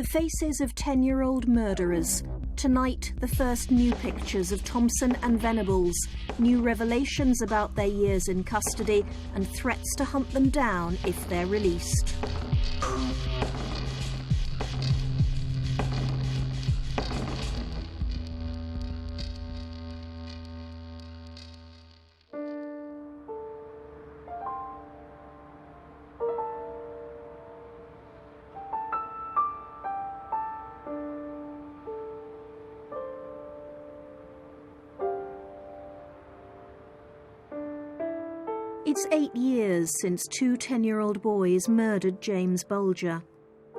The faces of 10-year-old murderers. Tonight, the first new pictures of Thompson and Venables, new revelations about their years in custody and threats to hunt them down if they're released. It's 8 years since two 10-year-old boys murdered James Bulger.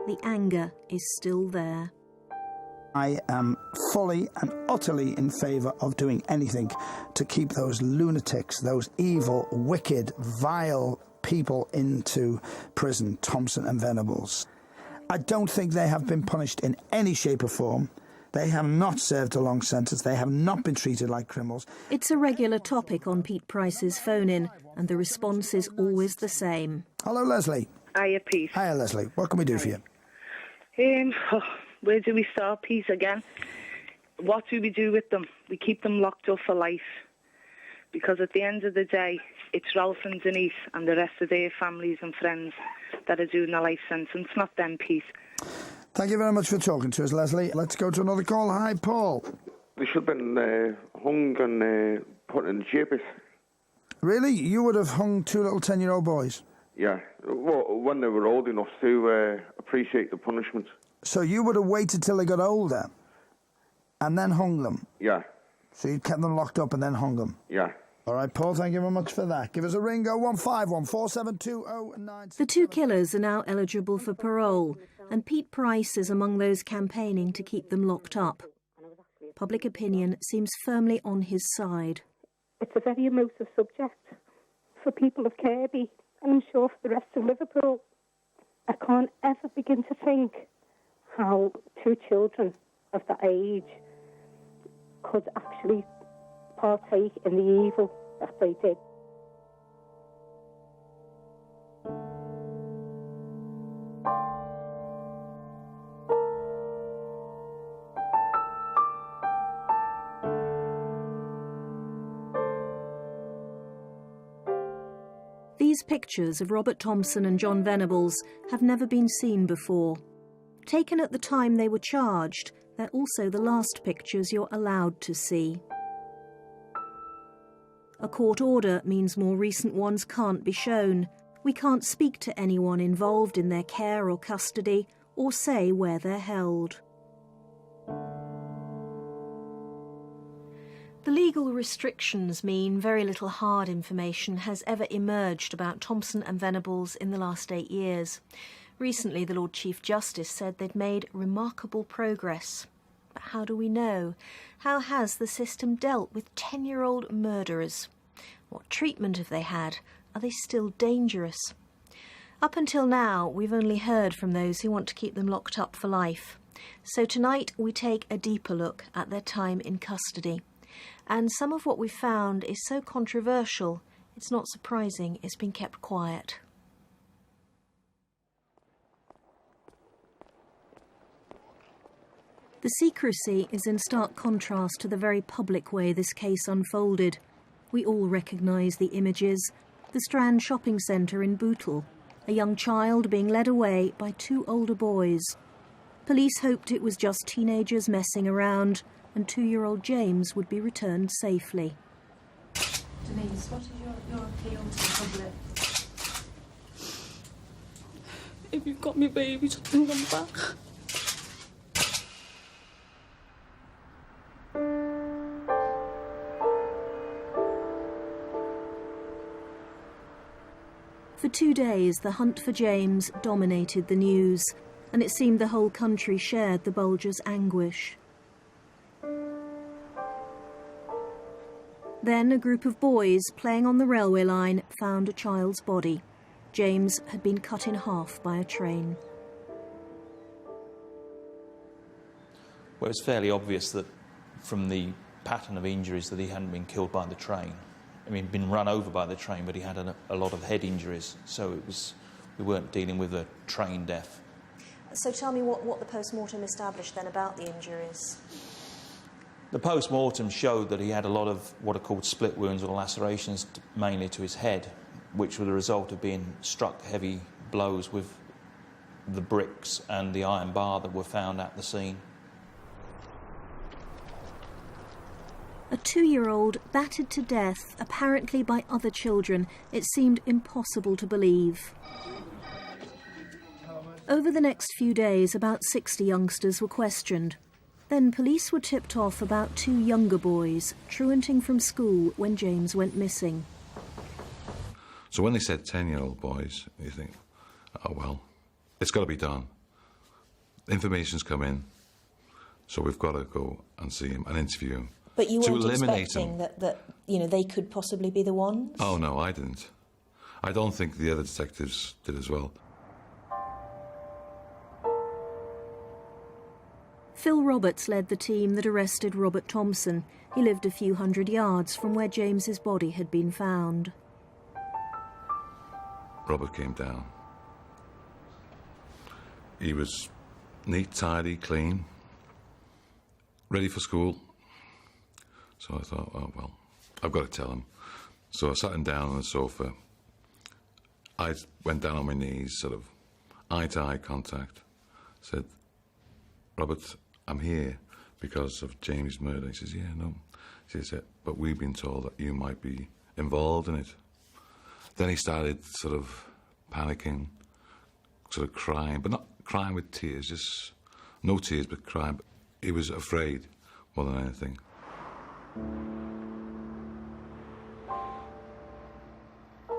The anger is still there. I am fully and utterly in favour of doing anything to keep those lunatics, those evil, wicked, vile people into prison, Thompson and Venables. I don't think they have been punished in any shape or form. They have not served a long sentence. They have not been treated like criminals. It's a regular topic on Pete Price's phone-in, and the response is always the same. Hello, Leslie. Hiya, Pete. Hiya, Leslie. What can we do for you? Where do we start, Pete, again? What do we do with them? We keep them locked up for life. Because at the end of the day, it's Ralph and Denise and the rest of their families and friends that are doing a life sentence, not them, Pete. Thank you very much for talking to us, Leslie. Let's go to another call. Hi, Paul. They should have been hung and put in jeepers. Really? You would have hung two little 10-year-old boys? Yeah, well, when they were old enough to appreciate the punishment. So you would have waited till they got older and then hung them? Yeah. So you kept them locked up and then hung them? Yeah. All right, Paul, thank you very much for that. Give us a ring, 0151 47209. The two killers are now eligible for parole, and Pete Price is among those campaigning to keep them locked up. Public opinion seems firmly on his side. It's a very emotive subject for people of Kirby, and I'm sure for the rest of Liverpool. I can't ever begin to think how two children of that age could actually partake in the evil that they did. These pictures of Robert Thompson and John Venables have never been seen before. Taken at the time they were charged, they're also the last pictures you're allowed to see. A court order means more recent ones can't be shown. We can't speak to anyone involved in their care or custody or say where they're held. The legal restrictions mean very little hard information has ever emerged about Thompson and Venables in the last 8 years. Recently, the Lord Chief Justice said they'd made remarkable progress. But how do we know? How has the system dealt with 10-year-old murderers? What treatment have they had? Are they still dangerous? Up until now, we've only heard from those who want to keep them locked up for life. So tonight, we take a deeper look at their time in custody. And some of what we found is so controversial, it's not surprising it's been kept quiet. The secrecy is in stark contrast to the very public way this case unfolded. We all recognise the images. The Strand shopping centre in Bootle, a young child being led away by two older boys. Police hoped it was just teenagers messing around and 2-year-old James would be returned safely. Denise, what is your appeal to the public? If you've got me baby, just bring them back. For 2 days, the hunt for James dominated the news, and it seemed the whole country shared the Bulger's anguish. Then a group of boys playing on the railway line found a child's body. James had been cut in half by a train. Well, it was fairly obvious that from the pattern of injuries that he hadn't been killed by the train. I mean, been run over by the train, but he had a lot of head injuries, so we weren't dealing with a train death. So tell me what the post-mortem established then about the injuries. The post-mortem showed that he had a lot of what are called split wounds or lacerations, mainly to his head, which were the result of being struck heavy blows with the bricks and the iron bar that were found at the scene. A 2-year-old battered to death, apparently by other children. It seemed impossible to believe. Over the next few days, about 60 youngsters were questioned. Then police were tipped off about 2 younger boys truanting from school when James went missing. So when they said 10-year-old boys, you think, oh well, it's got to be done. Information's come in, so we've got to go and see him and interview him. But you weren't eliminate expecting him. that they could possibly be the ones? Oh no, I didn't. I don't think the other detectives did as well. Phil Roberts led the team that arrested Robert Thompson. He lived a few hundred yards from where James's body had been found. Robert came down. He was neat, tidy, clean, ready for school. So I thought, oh well, I've got to tell him. So I sat him down on the sofa. I went down on my knees, sort of eye-to-eye contact. Said, Robert, I'm here because of James' murder. He says, yeah, no. She said, but we've been told that you might be involved in it. Then he started sort of panicking, sort of crying, but not crying with tears, just no tears, but crying. He was afraid more than anything.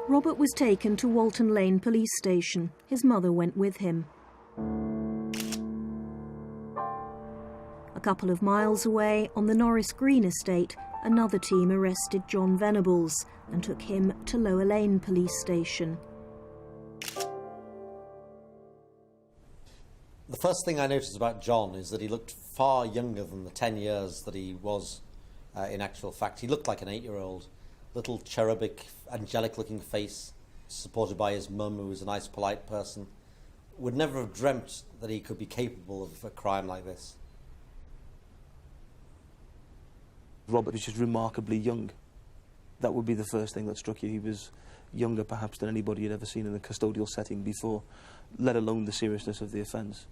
Robert was taken to Walton Lane police station. His mother went with him. A couple of miles away, on the Norris Green estate, another team arrested John Venables and took him to Lower Lane police station. The first thing I noticed about John is that he looked far younger than the 10 years that he was in actual fact. He looked like an 8-year-old, little cherubic, angelic-looking face, supported by his mum, who was a nice, polite person. Would never have dreamt that he could be capable of a crime like this. Robert was just remarkably young. That would be the first thing that struck you. He was younger, perhaps, than anybody you'd ever seen in a custodial setting before, let alone the seriousness of the offence.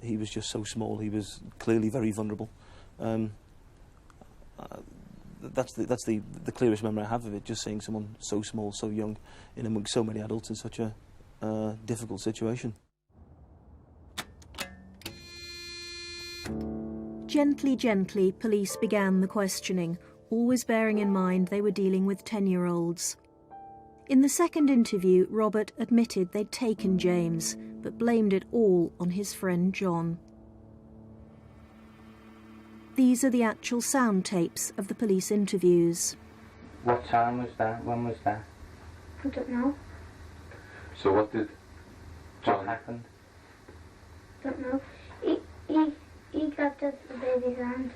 He was just so small. He was clearly very vulnerable. That's the clearest memory I have of it, just seeing someone so small, so young, in amongst so many adults in such a difficult situation. Gently, gently, police began the questioning, always bearing in mind they were dealing with 10-year-olds. In the second interview, Robert admitted they'd taken James, but blamed it all on his friend John. These are the actual sound tapes of the police interviews. What time was that? When was that? I don't know. So what happened? Don't know. He grabbed the baby's hand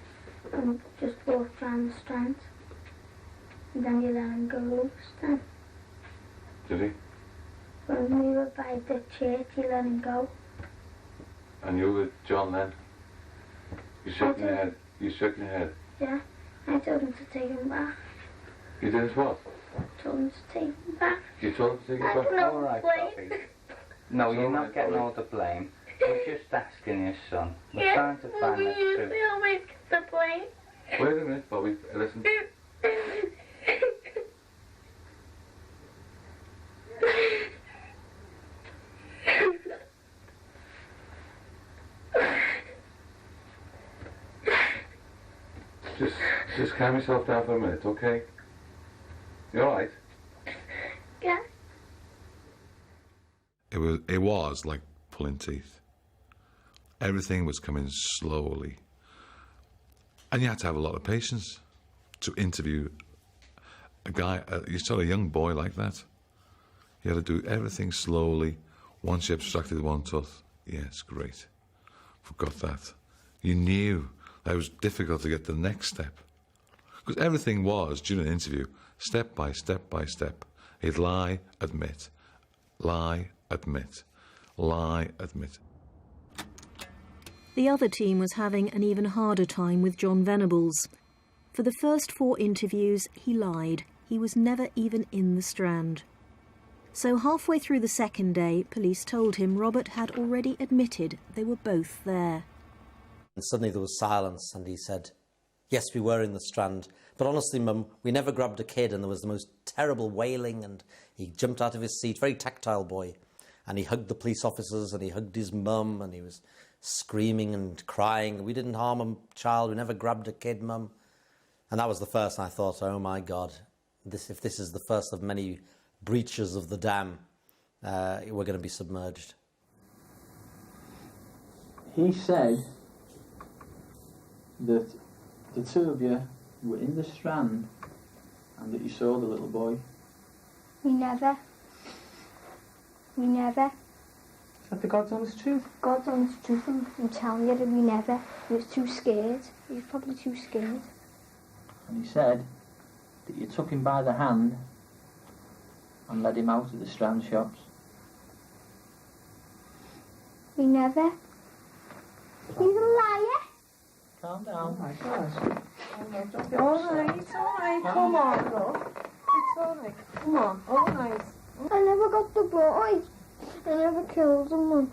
and just walked around the strand. And then he let him go loose then. Did he? When we were by the church, he let him go. And you were with John then? You shook your head? You shook your head? Yeah. I told him to take him back. You did what? I told him to take him back. You told him to take I it back? don't know. All right, Bobby. No, you're not getting all the blame. We're just asking your son. We're trying to find the truth. We always get the blame. Wait a minute, Bobby. Listen. Just calm yourself down for a minute, okay? You all right? Yeah. It was like pulling teeth. Everything was coming slowly. And you had to have a lot of patience to interview a guy, you saw a young boy like that. You had to do everything slowly. Once you abstracted one tooth, yes, great. Forgot that. You knew that it was difficult to get the next step. Because everything was, during an interview, step by step by step. He'd lie, admit. Lie, admit. Lie, admit. The other team was having an even harder time with John Venables. For the first 4 interviews, he lied. He was never even in the Strand. So halfway through the second day, police told him Robert had already admitted they were both there. And suddenly there was silence, and he said, "Yes, we were in the Strand. But honestly, Mum, we never grabbed a kid, and there was the most terrible wailing," and he jumped out of his seat, very tactile boy, and he hugged the police officers, and he hugged his mum, and he was screaming and crying. "We didn't harm a child, we never grabbed a kid, Mum." And that was the first, and I thought, oh my God, if this is the first of many breaches of the dam, we're going to be submerged. He said that the 2 of you were in the Strand and that you saw the little boy. We never. Is that the God's honest truth? God's honest truth, I'm telling you that we never. He was too scared. He was probably too scared. And he said that you took him by the hand and led him out of the Strand shops. We never. He's a liar. Calm down. Oh my gosh. All right. Come on, look. It's all right. Come on, all right. I never got the boy. I never killed him, Mum.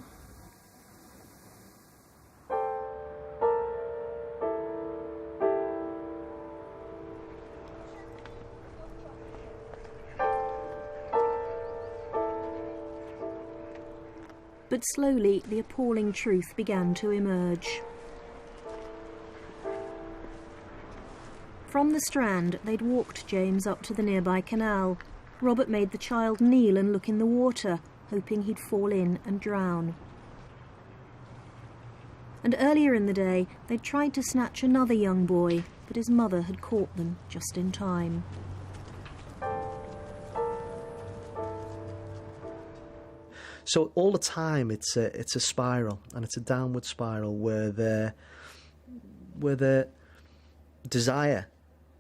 But slowly the appalling truth began to emerge. From the Strand, they'd walked James up to the nearby canal. Robert made the child kneel and look in the water, hoping he'd fall in and drown. And earlier in the day, they'd tried to snatch another young boy, but his mother had caught them just in time. So all the time it's a spiral, and it's a downward spiral where their desire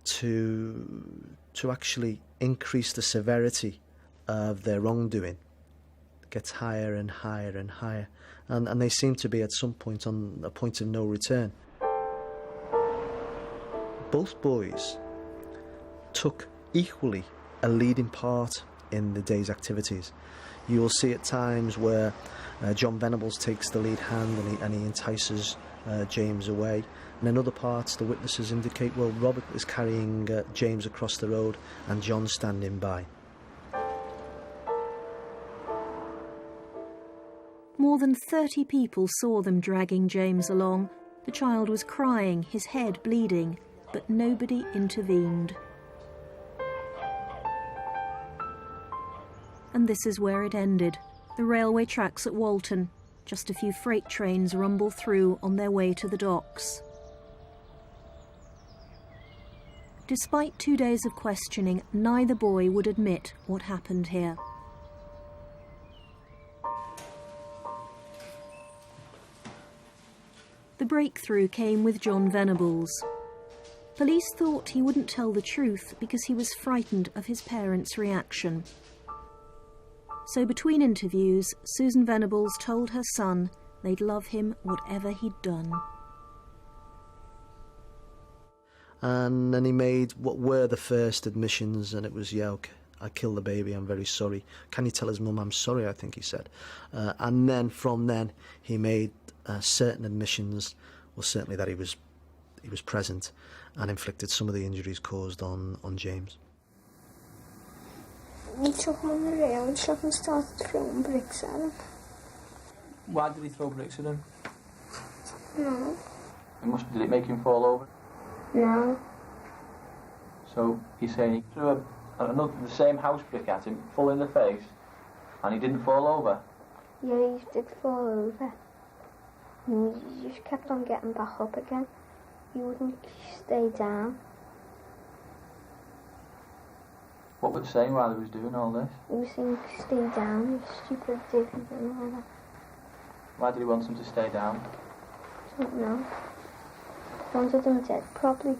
to actually increase the severity of their wrongdoing gets higher and higher and higher, and they seem to be at some point on a point of no return. Both boys took equally a leading part in the day's activities. You will see at times where John Venables takes the lead hand and he entices James away. And in other parts, the witnesses indicate, well, Robert is carrying James across the road and John's standing by. More than 30 people saw them dragging James along. The child was crying, his head bleeding, but nobody intervened. And this is where it ended. The railway tracks at Walton. Just a few freight trains rumble through on their way to the docks. Despite 2 days of questioning, neither boy would admit what happened here. The breakthrough came with John Venables. Police thought he wouldn't tell the truth because he was frightened of his parents' reaction. So between interviews, Susan Venables told her son they'd love him whatever he'd done. And then he made what were the first admissions, and it was, yeah, okay, I killed the baby, I'm very sorry. Can you tell his mum I'm sorry, I think he said. And then from then he made certain admissions, well, certainly that he was present and inflicted some of the injuries caused on James. He took him on the railway shop and started throwing bricks at him. Why did he throw bricks at him? No. Did it make him fall over? No. So he's saying he threw the same house brick at him, full in the face, and he didn't fall over? Yeah, he did fall over. And he just kept on getting back up again. He wouldn't stay down. What was he saying while he was doing all this? He was saying, stay down, you stupid dick, and all that. Why did he want him to stay down? I don't know. He wanted him dead, probably.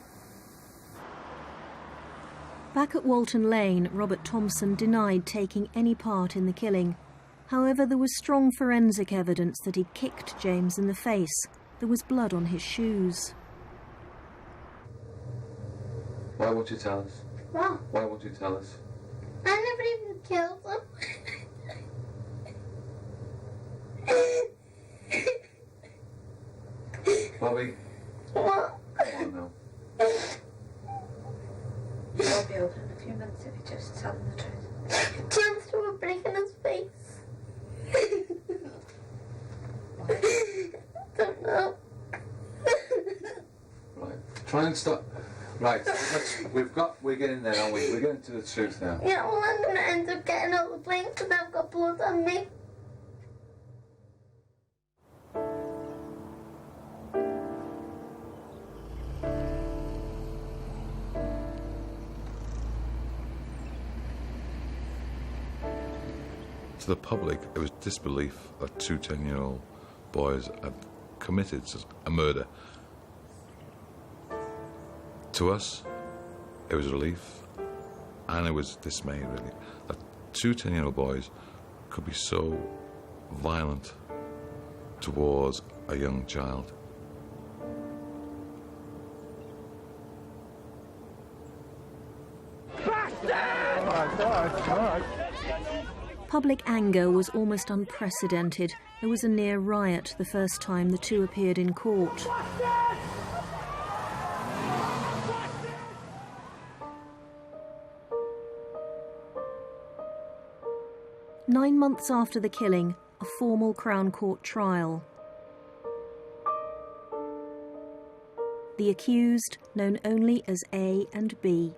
Back at Walton Lane, Robert Thompson denied taking any part in the killing. However, there was strong forensic evidence that he'd kicked James in the face. There was blood on his shoes. Why won't you tell us? What? Why won't you tell us? I never even killed them. Bobby? What? Come on now. I'll be over in a few minutes if you just tell him the truth. John threw a brick in his face. Don't know. Right. Try and stop. Right. We're getting there, aren't we? We're getting to the truth now. Yeah, well, I'm going to end up getting all the blame because I've got blood on me. To the public, it was disbelief that two 10-year-old boys had committed a murder. To us, it was relief, and it was dismay, really, that two 10-year-old boys could be so violent towards a young child. Public anger was almost unprecedented. There was a near riot the first time the two appeared in court. Nine months after the killing, a formal Crown Court trial. The accused, known only as A and B.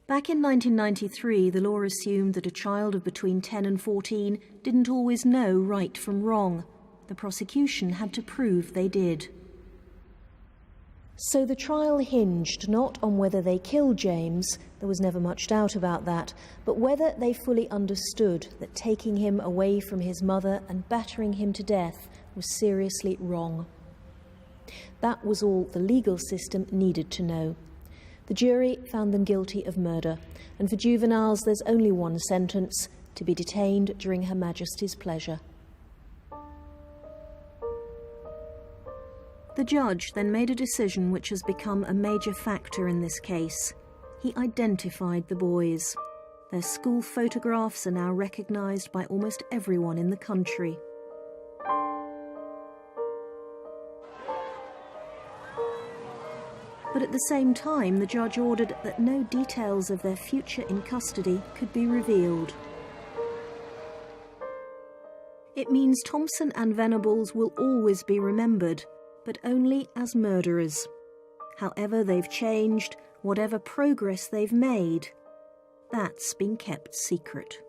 Back in 1993, the law assumed that a child of between 10 and 14 didn't always know right from wrong. The prosecution had to prove they did. So the trial hinged not on whether they killed James, there was never much doubt about that, but whether they fully understood that taking him away from his mother and battering him to death was seriously wrong. That was all the legal system needed to know. The jury found them guilty of murder, and for juveniles there's only one sentence: to be detained during Her Majesty's pleasure. The judge then made a decision which has become a major factor in this case. He identified the boys. Their school photographs are now recognised by almost everyone in the country. But at the same time, the judge ordered that no details of their future in custody could be revealed. It means Thompson and Venables will always be remembered, but only as murderers. However they've changed, whatever progress they've made, that's been kept secret.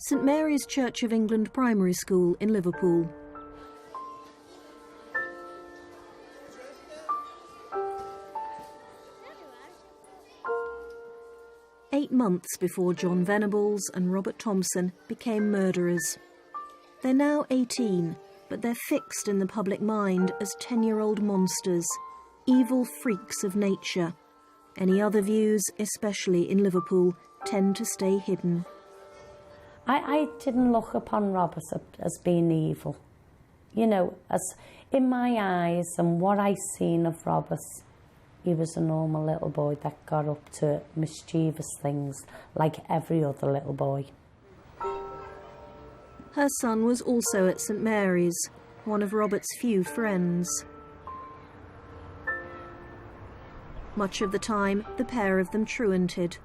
St Mary's Church of England Primary School in Liverpool. Eight months before John Venables and Robert Thompson became murderers. They're now 18, but they're fixed in the public mind as 10-year-old monsters, evil freaks of nature. Any other views, especially in Liverpool, tend to stay hidden. I didn't look upon Robert as being evil. You know, as in my eyes and what I seen of Robert, he was a normal little boy that got up to mischievous things like every other little boy. Her son was also at St Mary's, one of Robert's few friends. Much of the time, the pair of them truanted.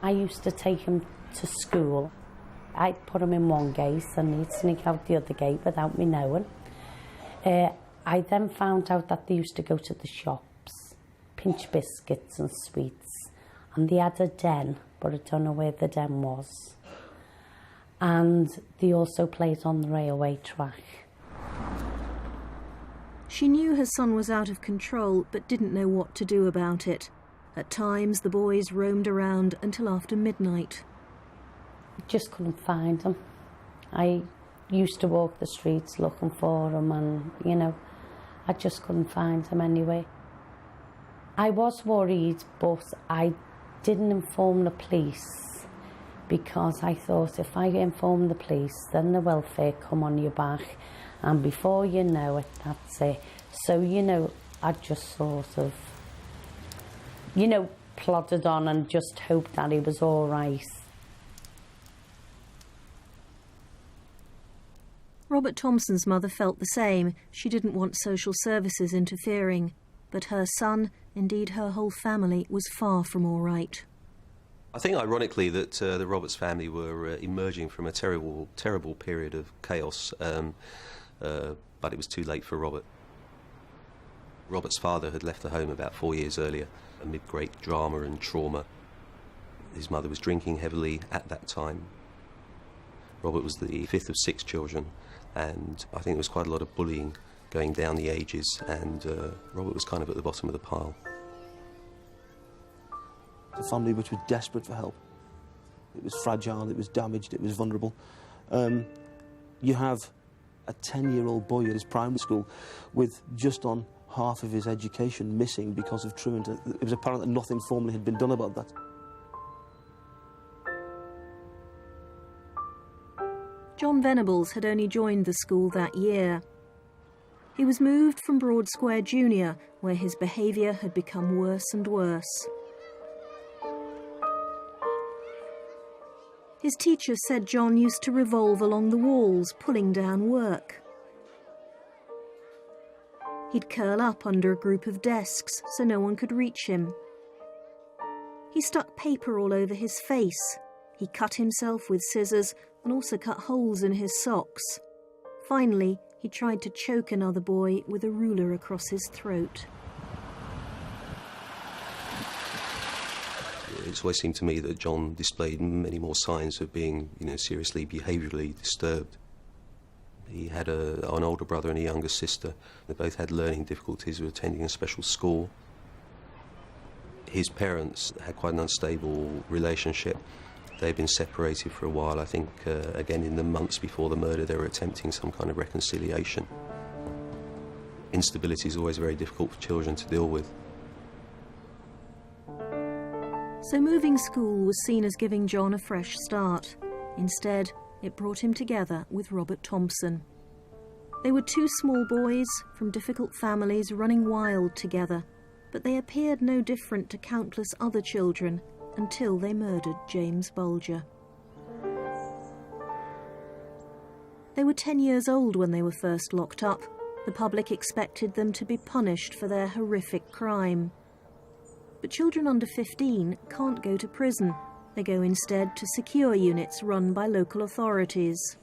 I used to take him to school. I'd put him in one gate and he'd sneak out the other gate without me knowing. I then found out that they used to go to the shops, pinch biscuits and sweets, and they had a den, but I don't know where the den was. And they also played on the railway track. She knew her son was out of control, but didn't know what to do about it. At times, the boys roamed around until after midnight. Just couldn't find him. I used to walk the streets looking for him, and, you know, I just couldn't find him anyway. I was worried, but I didn't inform the police because I thought if I inform the police, then the welfare come on your back, and before you know it, that's it. So, you know, I just sort of, you know, plodded on and just hoped that he was all right. Robert Thompson's mother felt the same. She didn't want social services interfering. But her son, indeed her whole family, was far from all right. I think ironically that the Roberts family were emerging from a terrible period of chaos, but it was too late for Robert. Robert's father had left the home about 4 years earlier, amid great drama and trauma. His mother was drinking heavily at that time. Robert was the fifth of 6 children, and I think there was quite a lot of bullying going down the ages, and Robert was kind of at the bottom of the pile. It's a family which was desperate for help. It was fragile, it was damaged, it was vulnerable. You have a 10-year-old boy at his primary school with just on half of his education missing because of truant. It was apparent that nothing formally had been done about that. John Venables had only joined the school that year. He was moved from Broad Square Junior, where his behaviour had become worse and worse. His teacher said John used to revolve along the walls, pulling down work. He'd curl up under a group of desks so no one could reach him. He stuck paper all over his face. He cut himself with scissors and also cut holes in his socks. Finally, he tried to choke another boy with a ruler across his throat. It's always seemed to me that John displayed many more signs of being, seriously behaviourally disturbed. He had an older brother and a younger sister. They both had learning difficulties, were attending a special school. His parents had quite an unstable relationship. They'd been separated for a while. I think, again, in the months before the murder, they were attempting some kind of reconciliation. Instability is always very difficult for children to deal with. So moving school was seen as giving John a fresh start. Instead, it brought him together with Robert Thompson. They were 2 small boys from difficult families running wild together, but they appeared no different to countless other children until they murdered James Bulger. They were 10 years old when they were first locked up. The public expected them to be punished for their horrific crime. But children under 15 can't go to prison. They go instead to secure units run by local authorities.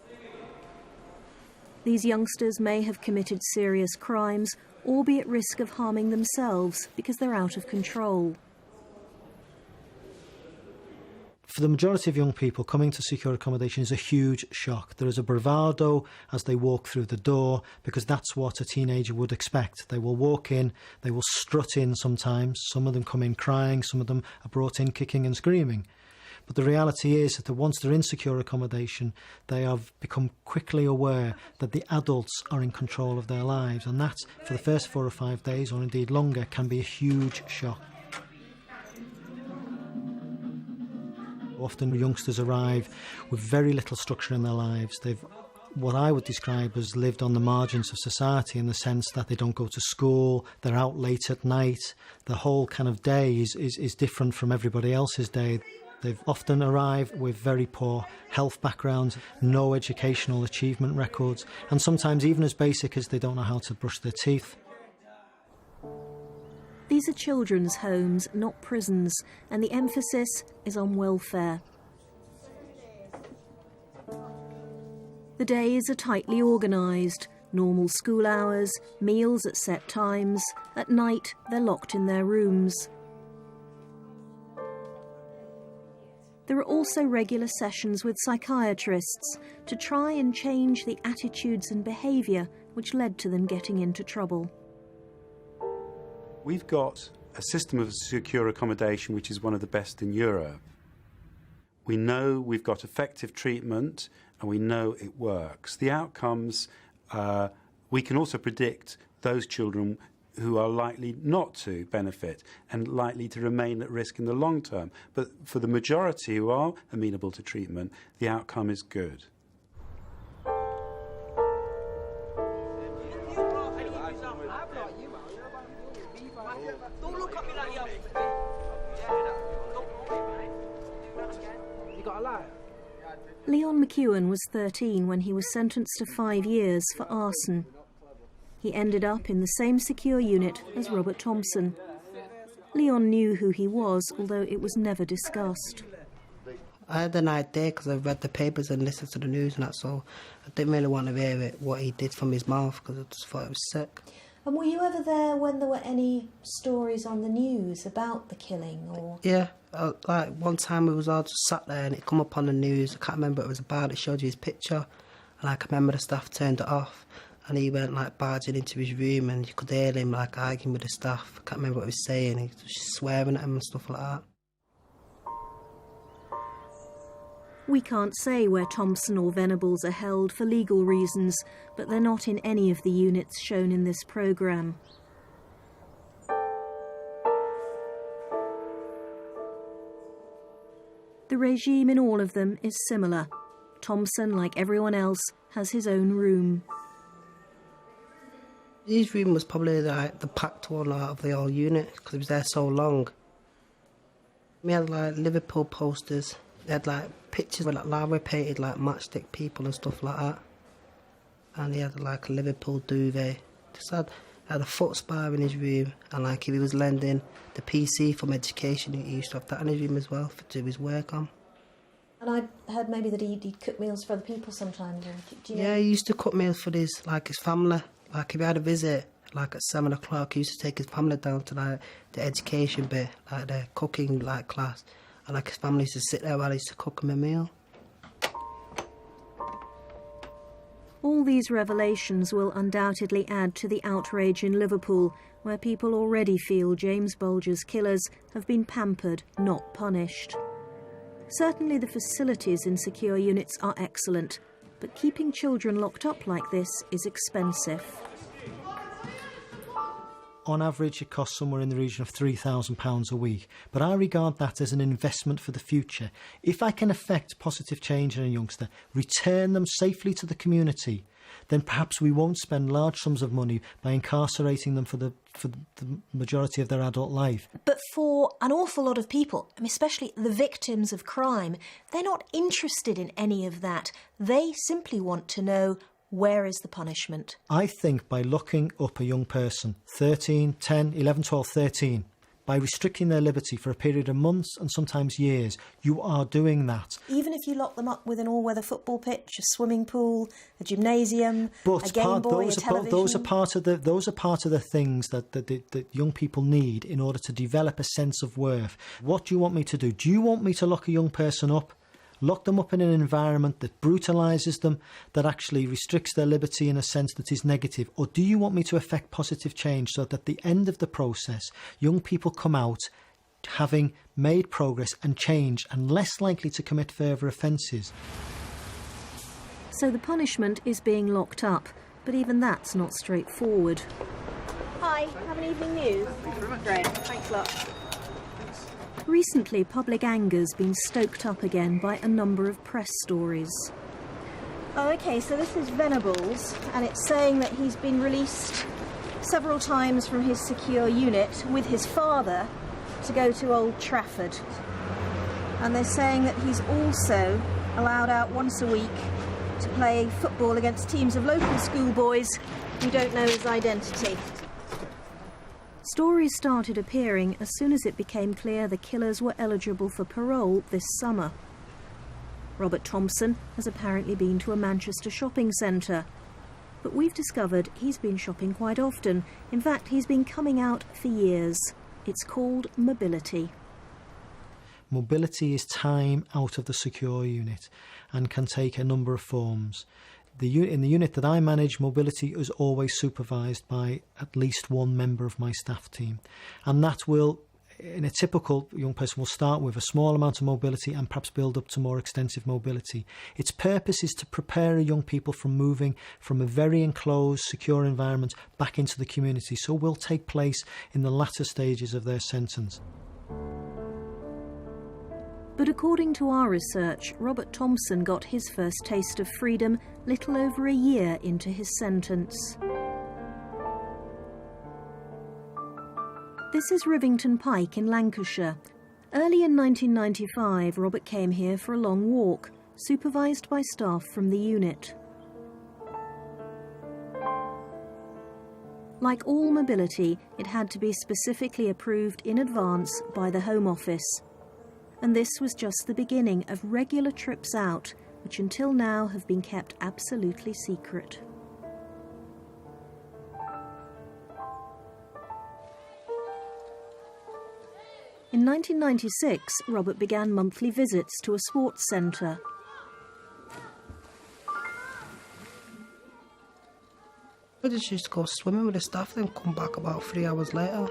These youngsters may have committed serious crimes or be at risk of harming themselves because they're out of control. For the majority of young people, coming to secure accommodation is a huge shock. There is a bravado as they walk through the door, because that's what a teenager would expect. They will walk in, they will strut in sometimes. Some of them come in crying, some of them are brought in kicking and screaming. But the reality is that once they're in secure accommodation, they have become quickly aware that the adults are in control of their lives, and that, for the first 4 or 5 days, or indeed longer, can be a huge shock. Often youngsters arrive with very little structure in their lives. They've what I would describe as lived on the margins of society, in the sense that they don't go to school, they're out late at night. The whole kind of day is different from everybody else's day. They've often arrived with very poor health backgrounds, no educational achievement records, and sometimes even as basic as they don't know how to brush their teeth. These are children's homes, not prisons, and the emphasis is on welfare. The days are tightly organised, normal school hours, meals at set times. At night, they're locked in their rooms. There are also regular sessions with psychiatrists to try and change the attitudes and behaviour which led to them getting into trouble. We've got a system of secure accommodation which is one of the best in Europe. We know we've got effective treatment and we know it works. The outcomes, we can also predict those children who are likely not to benefit and likely to remain at risk in the long term. But for the majority who are amenable to treatment, the outcome is good. Leon McEwen was 13 when he was sentenced to 5 years for arson. He ended up in the same secure unit as Robert Thompson. Leon knew who he was, although it was never discussed. I had an idea because I read the papers and listened to the news and that, so I didn't really want to hear it, what he did from his mouth, because I just thought it was sick. And were you ever there when there were any stories on the news about the killing? Or Yeah, like one time we was all just sat there and it come up on the news. I can't remember what it was about. It showed you his picture, and like, I remember the staff turned it off, and he went like barging into his room, and you could hear him like arguing with the staff. I can't remember what he was saying. He was just swearing at him and stuff like that. we can't say where Thompson or Venables are held for legal reasons, but they're not in any of the units shown in this programme. The regime in all of them is similar. Thompson, like everyone else, has his own room. His room was probably like the packed one out of the whole unit because he was there so long. We had like Liverpool posters. They had like pictures with like lava painted like matchstick people and stuff like that. And he had like a Liverpool duvet. Just had a foot spa in his room, and like if he was lending the PC from education, he used to have that in his room as well to do his work on. And I heard maybe that he'd cook meals for other people sometimes. Do you know? Yeah, he used to cook meals for his family. Like if he had a visit, like at 7 o'clock, he used to take his family down to like the education bit, like the cooking like class, and like his family used to sit there while he used to cook him a meal. All these revelations will undoubtedly add to the outrage in Liverpool, where people already feel James Bulger's killers have been pampered, not punished. Certainly the facilities in secure units are excellent, but keeping children locked up like this is expensive. On average, it costs somewhere in the region of £3,000 a week, but I regard that as an investment for the future. If I can effect positive change in a youngster, return them safely to the community, then perhaps we won't spend large sums of money by incarcerating them for the majority of their adult life. But for an awful lot of people, especially the victims of crime, they're not interested in any of that. They simply want to know, where is the punishment? I think by locking up a young person, 13, 10, 11, 12, 13, by restricting their liberty for a period of months and sometimes years, you are doing that. Even if you lock them up with an all-weather football pitch, a swimming pool, a gymnasium, a Game Boy, a television... Those are part of the things that young people need in order to develop a sense of worth. What do you want me to do? Do you want me to lock a young person up? Lock them up in an environment that brutalises them, that actually restricts their liberty in a sense that is negative? Or do you want me to effect positive change so that at the end of the process, young people come out having made progress and change and less likely to commit further offences? So the punishment is being locked up, but even that's not straightforward. Hi, have an evening news? Great, thanks a lot. Recently, public anger's been stoked up again by a number of press stories. Oh, OK, so this is Venables, and it's saying that he's been released several times from his secure unit with his father to go to Old Trafford. And they're saying that he's also allowed out once a week to play football against teams of local schoolboys who don't know his identity. Stories started appearing as soon as it became clear the killers were eligible for parole this summer. Robert Thompson has apparently been to a Manchester shopping centre, but we've discovered he's been shopping quite often. In fact, he's been coming out for years. It's called mobility. Mobility is time out of the secure unit and can take a number of forms. In the unit that I manage, mobility is always supervised by at least one member of my staff team, and that will in a typical young person will start with a small amount of mobility and perhaps build up to more extensive mobility. Its purpose is to prepare young people from moving from a very enclosed, secure environment back into the community, so will take place in the latter stages of their sentence. But according to our research, Robert Thompson got his first taste of freedom little over a year into his sentence. This is Rivington Pike in Lancashire. Early in 1995, Robert came here for a long walk, supervised by staff from the unit. Like all mobility, it had to be specifically approved in advance by the Home Office. And this was just the beginning of regular trips out, which until now have been kept absolutely secret. In 1996, Robert began monthly visits to a sports centre. I just used to go swimming with the staff, then come back about 3 hours later.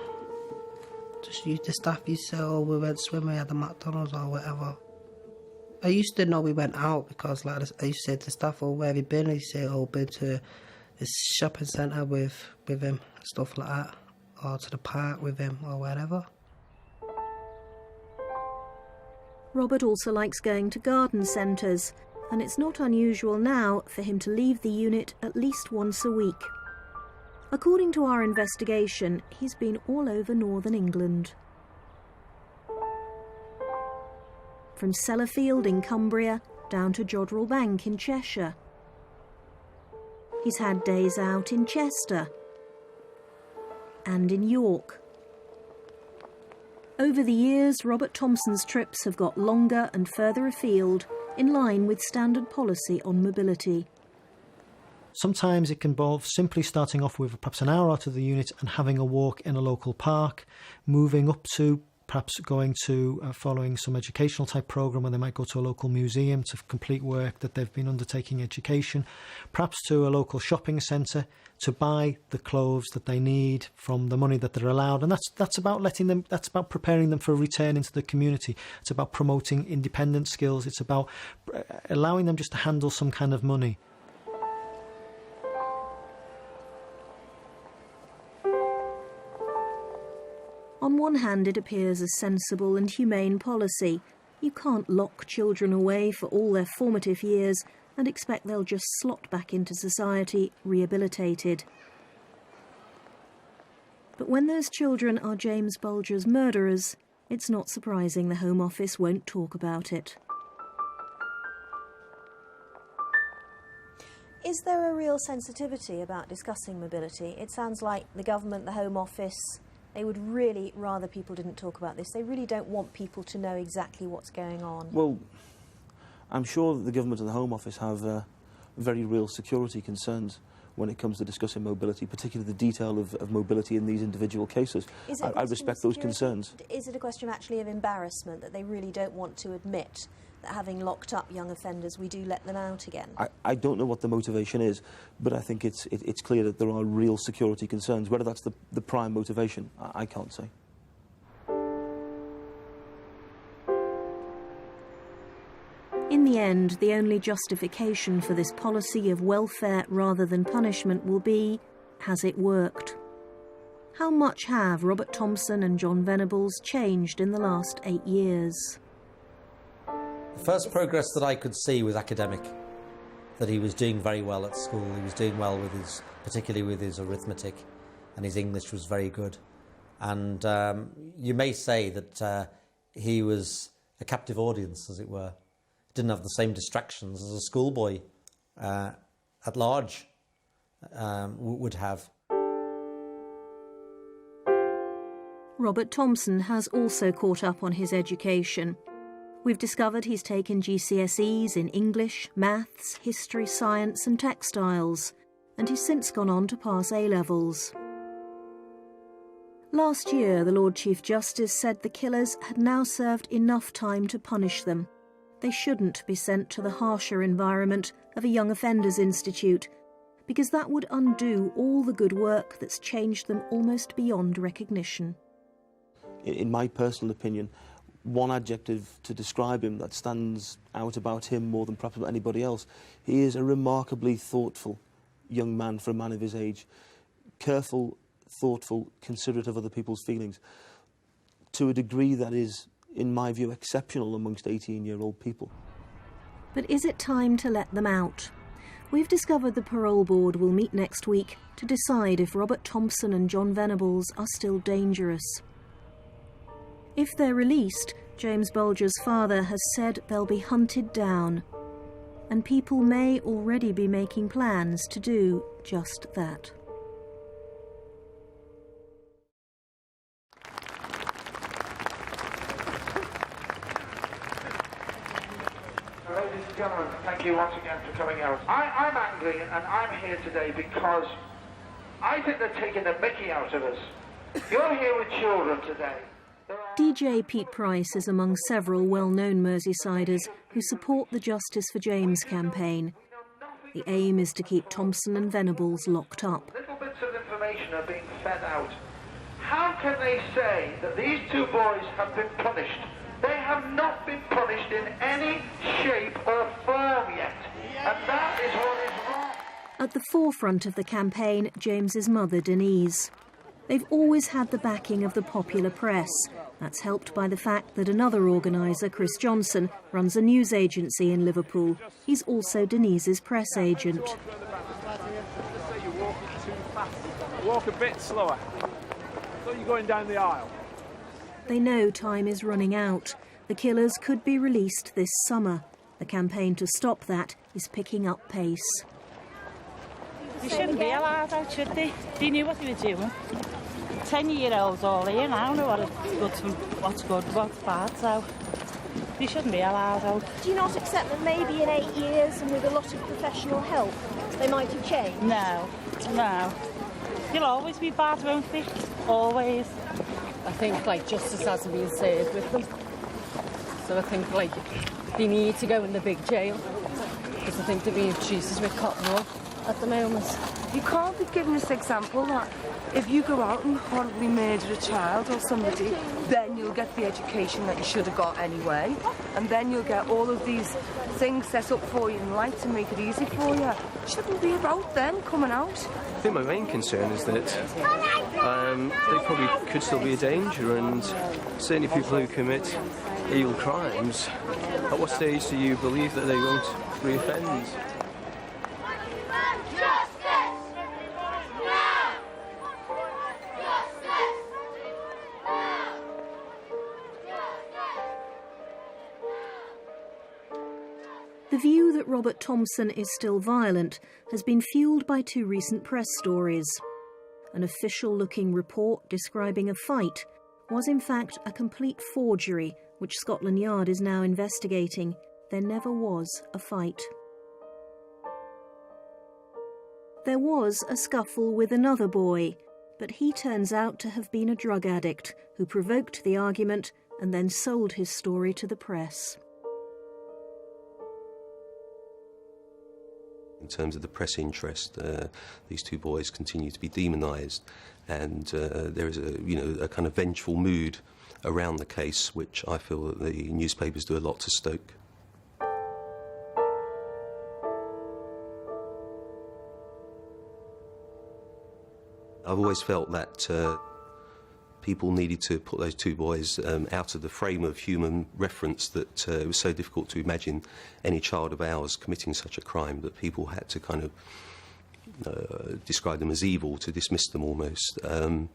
Just used the staff used to say, oh, we went swimming at the McDonald's or whatever. I used to know we went out because, like, I used to say to the staff, oh, where have you been? He'd say, oh, been to this shopping centre with him, stuff like that, or to the park with him or wherever. Robert also likes going to garden centres, and it's not unusual now for him to leave the unit at least once a week. According to our investigation, he's been all over northern England. From Sellafield in Cumbria down to Jodrell Bank in Cheshire. He's had days out in Chester and in York. Over the years, Robert Thompson's trips have got longer and further afield, in line with standard policy on mobility. Sometimes it can involve simply starting off with perhaps an hour out of the unit and having a walk in a local park, moving up to perhaps going to following some educational type programme where they might go to a local museum to complete work that they've been undertaking education, perhaps to a local shopping centre to buy the clothes that they need from the money that they're allowed. And that's about that's about preparing them for a return into the community. It's about promoting independent skills. It's about allowing them just to handle some kind of money. On one hand, it appears a sensible and humane policy. You can't lock children away for all their formative years and expect they'll just slot back into society, rehabilitated. But when those children are James Bulger's murderers, it's not surprising the Home Office won't talk about it. Is there a real sensitivity about discussing mobility? It sounds like the government, the Home Office, they would really rather people didn't talk about this. They really don't want people to know exactly what's going on. Well, I'm sure that the government and the Home Office have very real security concerns when it comes to discussing mobility, particularly the detail of mobility in these individual cases. I respect those concerns. Is it a question actually of embarrassment, that they really don't want to admit that having locked up young offenders, we do let them out again? I don't know what the motivation is, but I think it's clear that there are real security concerns. Whether that's the prime motivation, I can't say. In the end, the only justification for this policy of welfare rather than punishment will be, has it worked? How much have Robert Thompson and John Venables changed in the last 8 years? The first progress that I could see was academic, that he was doing very well at school. He was doing well with particularly with his arithmetic, and his English was very good. And you may say that he was a captive audience, as it were. Didn't have the same distractions as a schoolboy at large would have. Robert Thompson has also caught up on his education. We've discovered he's taken GCSEs in English, maths, history, science and textiles, and he's since gone on to pass A-levels. Last year, the Lord Chief Justice said the killers had now served enough time to punish them. They shouldn't be sent to the harsher environment of a Young Offenders Institute, because that would undo all the good work that's changed them almost beyond recognition. in my personal opinion, one adjective to describe him that stands out about him more than perhaps about anybody else. He is a remarkably thoughtful young man for a man of his age. Careful, thoughtful, considerate of other people's feelings, to a degree that is, in my view, exceptional amongst 18-year-old people. But is it time to let them out? We've discovered the parole board will meet next week to decide if Robert Thompson and John Venables are still dangerous. If they're released, James Bulger's father has said they'll be hunted down, and people may already be making plans to do just that. Ladies and gentlemen, thank you once again for coming out. I'm angry, and I'm here today because I think they're taking the mickey out of us. You're here with children today. DJ Pete Price is among several well-known Merseysiders who support the Justice for James campaign. The aim is to keep Thompson and Venables locked up. Little bits of information are being fed out. How can they say that these two boys have been punished? They have not been punished in any shape or form yet, and that is what is wrong. At the forefront of the campaign, James's mother, Denise. They've always had the backing of the popular press. That's helped by the fact that another organiser, Chris Johnson, runs a news agency in Liverpool. He's also Denise's press agent. Walk a bit slower. So you're going down the aisle. They know time is running out. The killers could be released this summer. The campaign to stop that is picking up pace. They shouldn't be allowed out, should they? They knew what they were doing. 10-year-olds all here now know what's good, what's bad, so they shouldn't be allowed out. Do you not accept that maybe in 8 years and with a lot of professional help they might have changed? No, no. They'll always be bad, won't they? Always. I think, justice hasn't been served with them. So I think, they need to go in the big jail. Because I think they're being treated with cotton wool at the moment. You can't be giving this example that if you go out and horribly murder a child or somebody, then you'll get the education that you should have got anyway, and then you'll get all of these things set up for you in life to make it easy for you. It shouldn't be about them coming out. I think my main concern is that they probably could still be a danger, and certainly people who commit illegal crimes, at what stage do you believe that they won't reoffend? The view that Robert Thompson is still violent has been fuelled by two recent press stories. An official-looking report describing a fight was in fact a complete forgery, which Scotland Yard is now investigating. There never was a fight. There was a scuffle with another boy, but he turns out to have been a drug addict who provoked the argument and then sold his story to the press. In terms of the press interest, these two boys continue to be demonised, and there is a kind of vengeful mood around the case, which I feel that the newspapers do a lot to stoke. I've always felt that people needed to put those two boys out of the frame of human reference, that it was so difficult to imagine any child of ours committing such a crime that people had to kind of describe them as evil, to dismiss them almost, and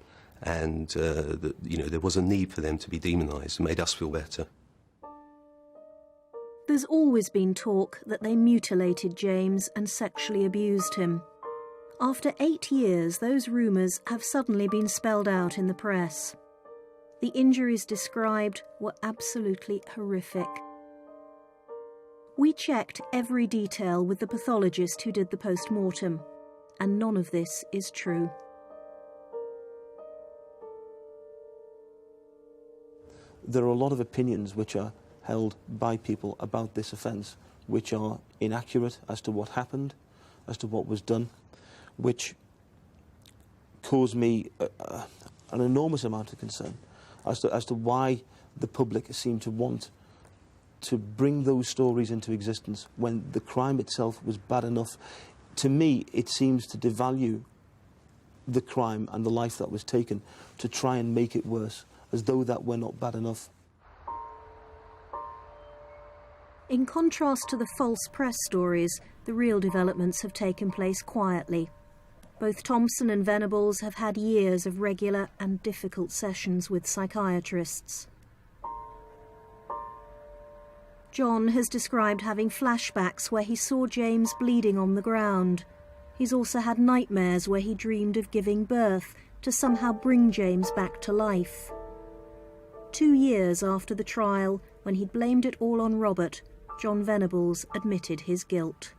that there was a need for them to be demonised. It made us feel better. There's always been talk that they mutilated James and sexually abused him. After 8 years, those rumours have suddenly been spelled out in the press. The injuries described were absolutely horrific. We checked every detail with the pathologist who did the post-mortem, and none of this is true. There are a lot of opinions which are held by people about this offence which are inaccurate as to what happened, as to what was done, which caused me an enormous amount of concern. as to why the public seem to want to bring those stories into existence when the crime itself was bad enough. To me, it seems to devalue the crime and the life that was taken to try and make it worse, as though that were not bad enough. In contrast to the false press stories, the real developments have taken place quietly. Both Thompson and Venables have had years of regular and difficult sessions with psychiatrists. John has described having flashbacks where he saw James bleeding on the ground. He's also had nightmares where he dreamed of giving birth to somehow bring James back to life. 2 years after the trial, when he'd blamed it all on Robert, John Venables admitted his guilt.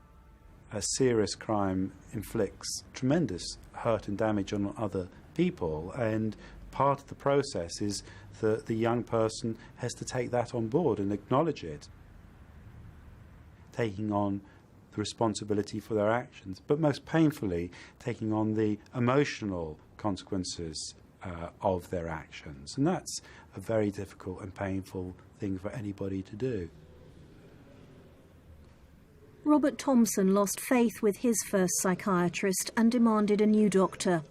A serious crime inflicts tremendous hurt and damage on other people, and part of the process is that the young person has to take that on board and acknowledge it, taking on the responsibility for their actions, but most painfully taking on the emotional consequences of their actions. And that's a very difficult and painful thing for anybody to do. Robert Thompson lost faith with his first psychiatrist and demanded a new doctor.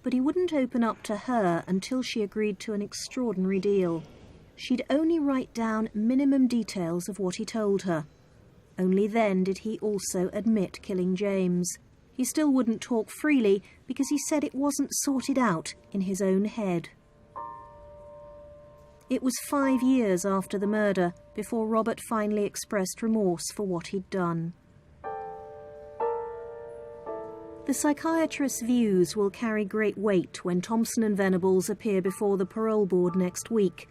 But he wouldn't open up to her until she agreed to an extraordinary deal. She'd only write down minimum details of what he told her. Only then did he also admit killing James. He still wouldn't talk freely because he said it wasn't sorted out in his own head. It was 5 years after the murder before Robert finally expressed remorse for what he'd done. The psychiatrist's views will carry great weight when Thompson and Venables appear before the parole board next week.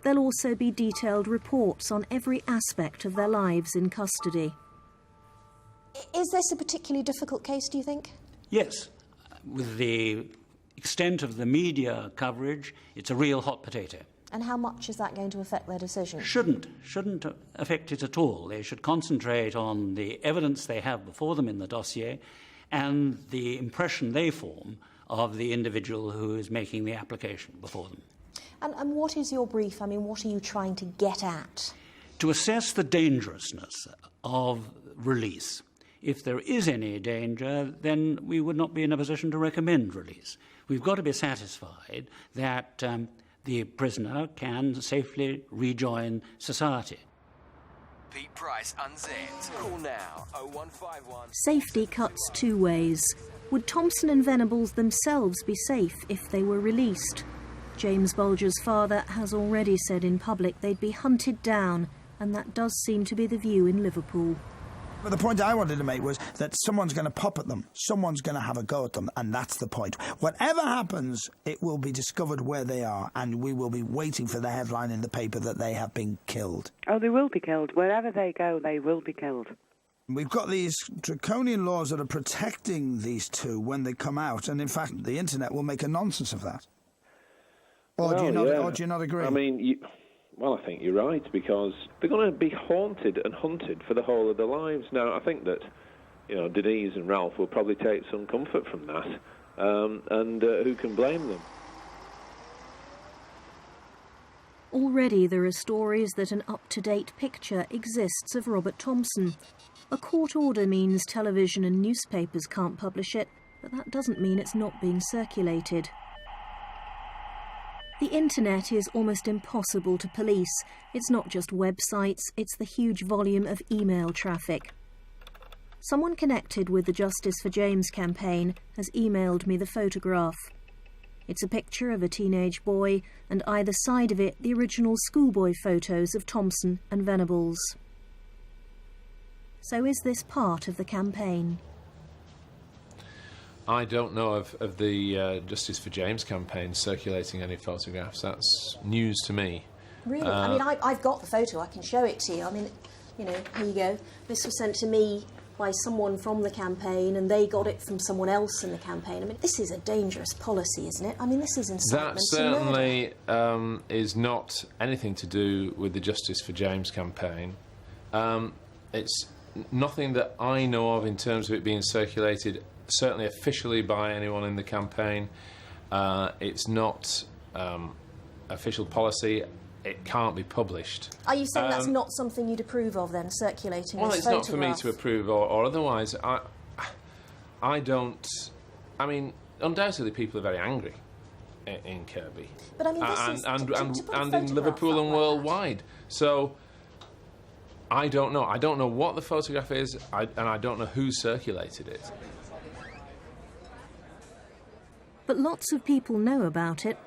There'll also be detailed reports on every aspect of their lives in custody. Is this a particularly difficult case, do you think? Yes. With the extent of the media coverage, it's a real hot potato. And how much is that going to affect their decision? Shouldn't affect it at all. They should concentrate on the evidence they have before them in the dossier and the impression they form of the individual who is making the application before them. And what is your brief? I mean, what are you trying to get at? To assess the dangerousness of release. If there is any danger, then we would not be in a position to recommend release. We've got to be satisfied that the prisoner can safely rejoin society. Pete Price unzipped. Call now 0151. Safety cuts 2 ways. Would Thompson and Venables themselves be safe if they were released? James Bulger's father has already said in public they'd be hunted down, and that does seem to be the view in Liverpool. But the point I wanted to make was that someone's going to pop at them, someone's going to have a go at them, and that's the point. Whatever happens, it will be discovered where they are, and we will be waiting for the headline in the paper that they have been killed. Oh, they will be killed. Wherever they go, they will be killed. We've got these draconian laws that are protecting these two when they come out, and in fact, the internet will make a nonsense of that. Or do you not agree? I mean, well, I think you're right, because they're going to be haunted and hunted for the whole of their lives. Now, I think that, Denise and Ralph will probably take some comfort from that, and who can blame them? Already there are stories that an up-to-date picture exists of Robert Thompson. A court order means television and newspapers can't publish it, but that doesn't mean it's not being circulated. The internet is almost impossible to police. It's not just websites, it's the huge volume of email traffic. Someone connected with the Justice for James campaign has emailed me the photograph. It's a picture of a teenage boy, and either side of it the original schoolboy photos of Thompson and Venables. So is this part of the campaign? I don't know of the Justice for James campaign circulating any photographs. That's news to me. Really? I mean, I've got the photo. I can show it to you. I mean, here you go. This was sent to me by someone from the campaign, and they got it from someone else in the campaign. I mean, this is a dangerous policy, isn't it? I mean, this is incitement to murder. That certainly is not anything to do with the Justice for James campaign. It's nothing that I know of in terms of it being circulated, certainly officially, by anyone in the campaign. It's not official policy. It can't be published. Are you saying that's not something you'd approve of then, circulating well, this it's photograph? not for me to approve or otherwise. I don't... I mean, undoubtedly people are very angry in Kirkby. But I mean, this and in Liverpool and worldwide. So, I don't know. I don't know what the photograph is, and I don't know who circulated it. But lots of people know about it.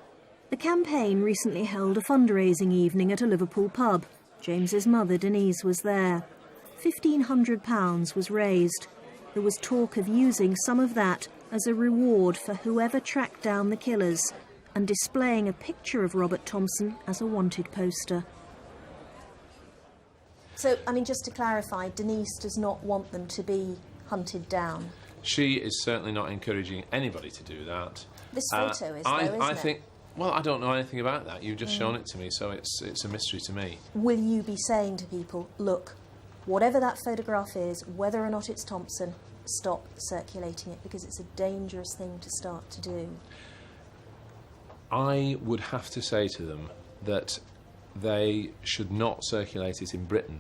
The campaign recently held a fundraising evening at a Liverpool pub. James's mother, Denise, was there. £1,500 was raised. There was talk of using some of that as a reward for whoever tracked down the killers and displaying a picture of Robert Thompson as a wanted poster. So, I mean, just to clarify, Denise does not want them to be hunted down. She is certainly not encouraging anybody to do that. This photo is, though, isn't I it? think... Well, I don't know anything about that. You've just shown it to me, so it's a mystery to me. Will you be saying to people, look, whatever that photograph is, whether or not it's Thompson, stop circulating it, because it's a dangerous thing to start to do? I would have to say to them that they should not circulate it in Britain.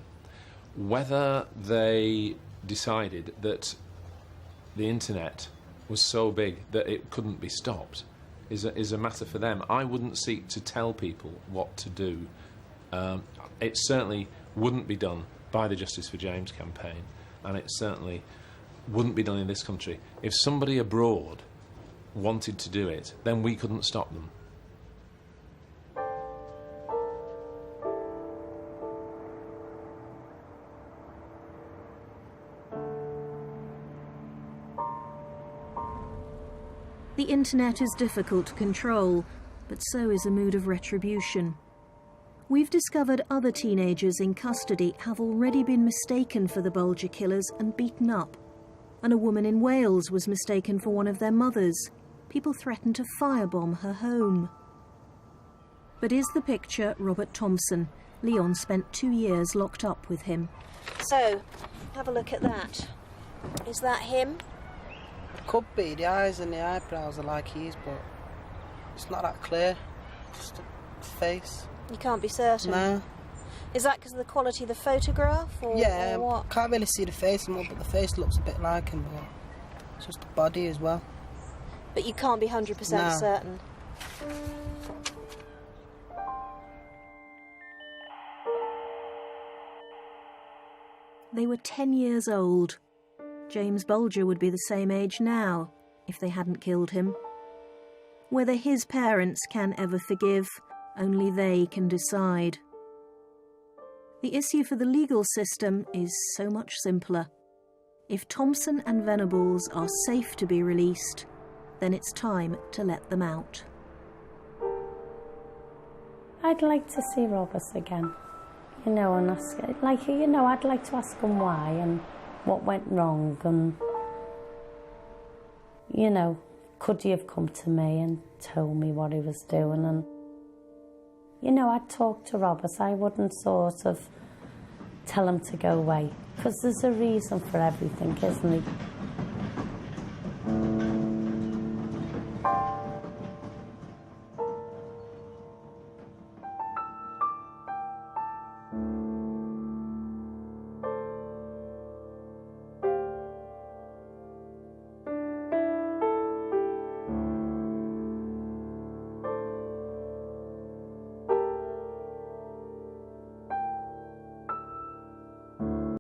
Whether they decided that the internet was so big that it couldn't be stopped is a matter for them. I wouldn't seek to tell people what to do. It certainly wouldn't be done by the Justice for James campaign, and it certainly wouldn't be done in this country. If somebody abroad wanted to do it, then we couldn't stop them. The internet is difficult to control, but so is a mood of retribution. We've discovered other teenagers in custody have already been mistaken for the Bulger killers and beaten up. And a woman in Wales was mistaken for one of their mothers. People threatened to firebomb her home. But is the picture Robert Thompson? Leon spent 2 years locked up with him. So, have a look at that. Is that him? Could be. The eyes and the eyebrows are like his, but it's not that clear. Just a face. You can't be certain? No. Is that because of the quality of the photograph, or what? Can't really see the face anymore, but the face looks a bit like him, but it's just the body as well. But you can't be 100% certain? They were 10 years old. James Bulger would be the same age now, if they hadn't killed him. Whether his parents can ever forgive, only they can decide. The issue for the legal system is so much simpler. If Thompson and Venables are safe to be released, then it's time to let them out. I'd like to see Roberts again, and ask, I'd like to ask him why and what went wrong, and could he have come to me and told me what he was doing, and I'd talk to Roberts. I wouldn't sort of tell him to go away, because there's a reason for everything, isn't there?